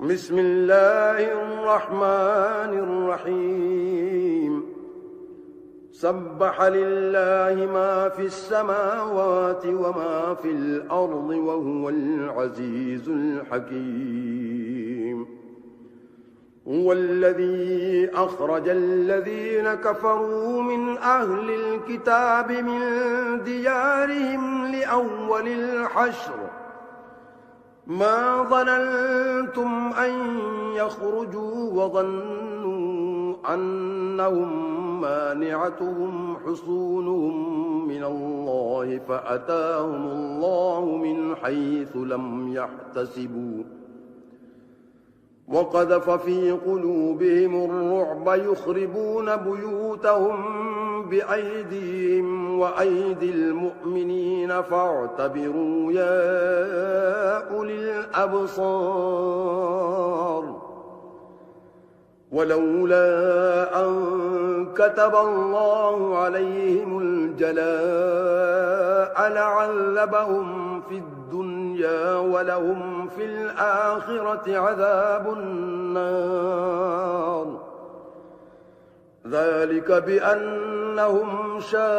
بسم الله الرحمن الرحيم سبح لله ما في السماوات وما في الأرض وهو العزيز الحكيم هو الذي أخرج الذين كفروا من أهل الكتاب من ديارهم لأول الحشر ما ظننتم أن يخرجوا وظنوا أنهم مانعتهم حصونهم من الله فأتاهم الله من حيث لم يحتسبوا وقذف في قلوبهم الرعب يخربون بيوتهم بأيديهم وأيدي المؤمنين فاعتبروا يا أولي الأبصار ولولا أن كتب الله عليهم الجلاء لعذبهم في الدنيا ولهم في الآخرة عذاب النار ذلك بأنهم شاقوا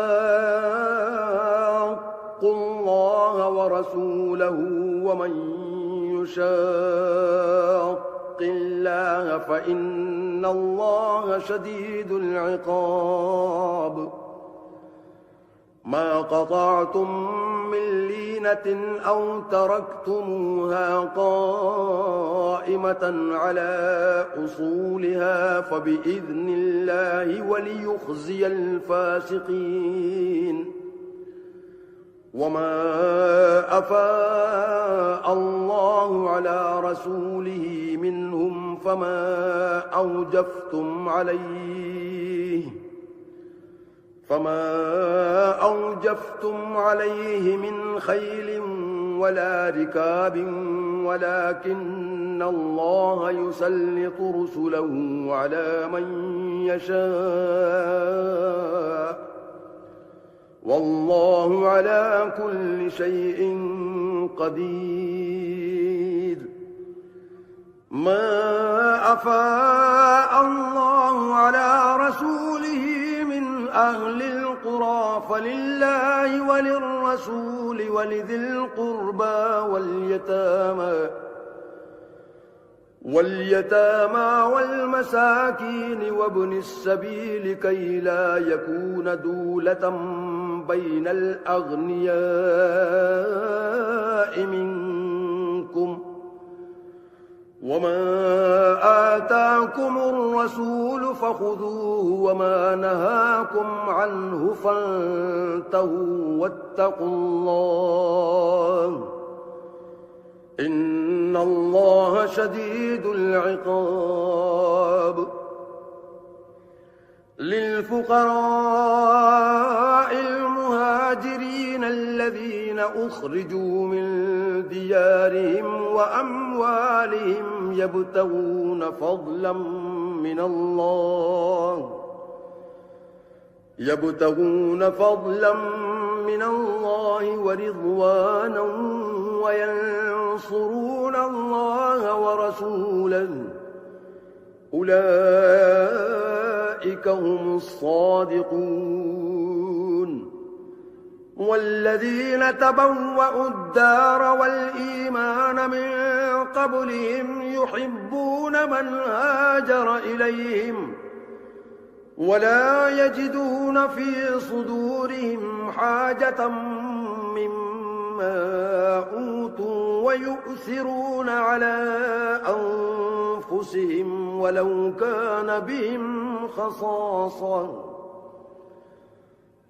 الله ورسوله ومن يشاق الله فإن الله شديد العقاب ما قطعتم من لينة أو تركتموها قائمة على أصولها فبإذن الله وليخزي الفاسقين وما أفاء الله على رسوله منهم فما أوجفتم عليه من خيل ولا ركاب ولكن الله يسلط رسله على من يشاء والله على كل شيء قدير ما أفاء الله على رسوله من أهل القرى فلله وللرسول ولذي القربى واليتامى والمساكين وابن السبيل كي لا يكون دولة بين الأغنياء منكم وما آتاكم الرسول فخذوه وما نهاكم عنه فانتهوا واتقوا الله إن الله شديد العقاب للفقراء المهاجرين الذين أخرجوا من ديارهم وأموالهم يبتغون فضلا من الله ورضوانا وينصرون الله ورسوله أولئك هم الصادقون والذين تبوأوا الدار والإيمان من قبلهم يحبون من هاجر إليهم ولا يجدون في صدورهم حاجة مما أوتوا ويؤثرون على أنفسهم ولو كان بهم خصاصة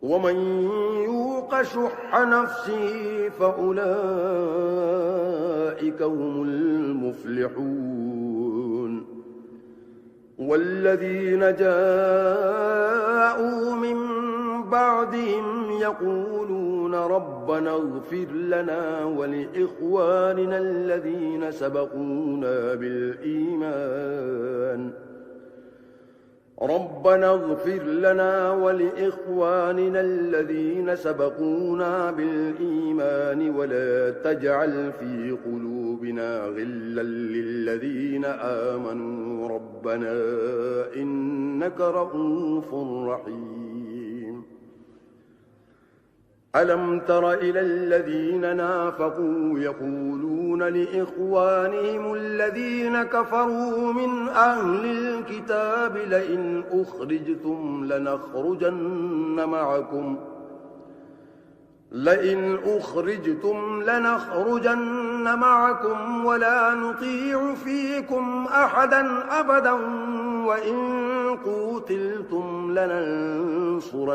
ومن يوق شح نفسه فأولئك هم المفلحون والذين جاءوا من بعدهم يقولون ربنا اغفر لنا ولإخواننا الذين سبقونا بالإيمان ربنا اغفر لنا ولإخواننا الذين سبقونا بالإيمان ولا تجعل في قلوبنا قلوبنا غلا للذين آمنوا ربنا إنك رؤوف رحيم ألم تر إلى الذين نافقوا يقولون لإخوانهم الذين كفروا من أهل الكتاب لئن أخرجتم لنخرجن معكم ولا نطيع فيكم أحدا أبدا وإن قوتلتم لننصرنكم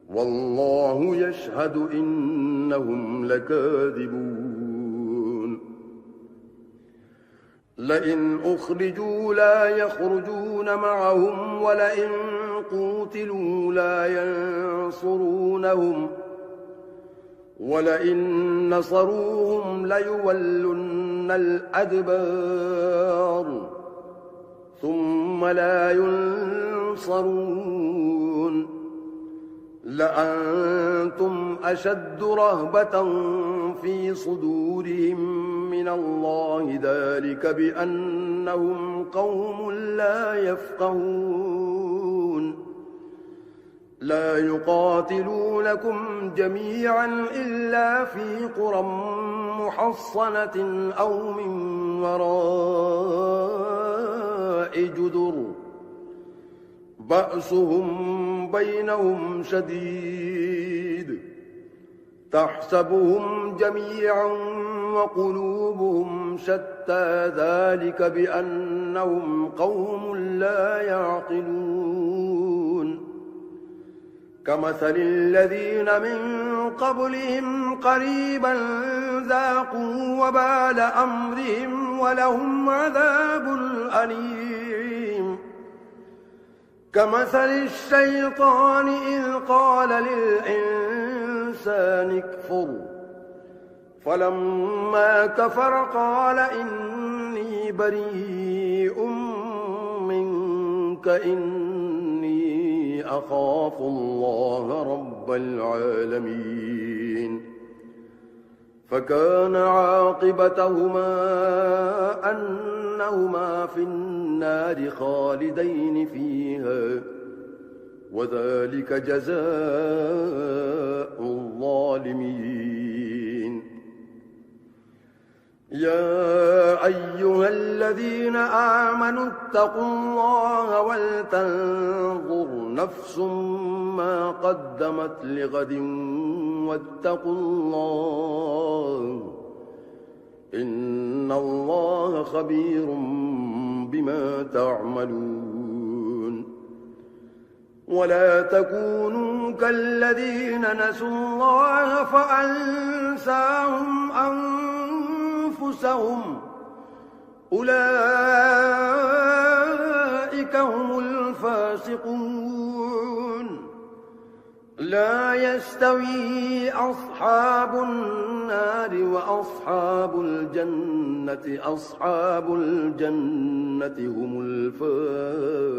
والله يشهد إنهم لكاذبون لئن أخرجوا لا يخرجون معهم ولئن قوتلوا لا ينصرونهم ولئن نصروهم ليولن الأدبار ثم لا ينصرون لأنتم أشد رهبة في صدورهم من الله ذلك بأنهم قوم لا يفقهون لا يقاتلونكم جميعا إلا في قرى محصنة أو من وراء جدر بأسهم بينهم شديد تحسبهم جميعا وقلوبهم شتى ذلك بأنهم قوم لا يعقلون كمثل الذين من قبلهم قريبا ذاقوا وبال أمرهم ولهم عذاب أليم كمثل الشيطان إذ قال للإنسان اكفر فلما كفر قال إني بريء منك إني أخاف الله رب العالمين فكان عاقبتهما أنهما في النار خالدين فيها وذلك جزاء الظالمين يا أيها الذين آمنوا اتقوا الله ولتنظر نفس ما قدمت لغد واتقوا الله إن الله خبير بما تعملون ولا تكونوا كالذين نسوا الله فأنساهم أنفسهم أولئك هم الفاسقون لا يستوي أصحاب النار وأصحاب الجنة هم الفائزون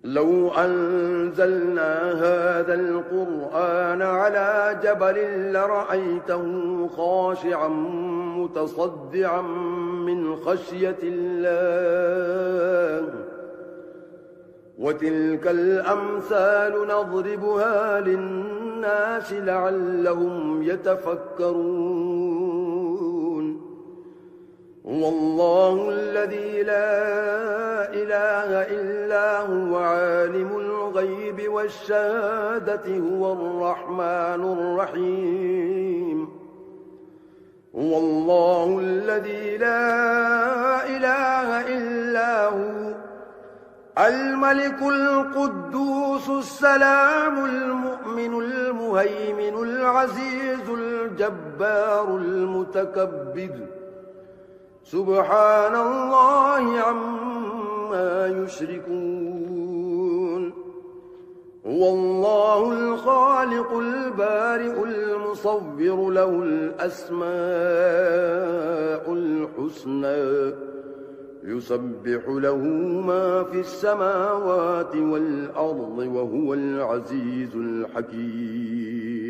لو أنزلنا هذا القرآن على جبل لرأيته خاشعا متصدعا من خشية الله وتلك الأمثال نضربها للناس لعلهم يتفكرون والله الذي لا إله إلا هو عالم الغيب والشهادة هو الرحمن الرحيم والله الذي لا إله إلا هو الملك القدوس السلام المؤمن المهيمن العزيز الجبار المتكبر سبحان الله عما يشركون هو الله الخالق البارئ المصور له الأسماء الحسنى يسبح له ما في السماوات والأرض وهو العزيز الحكيم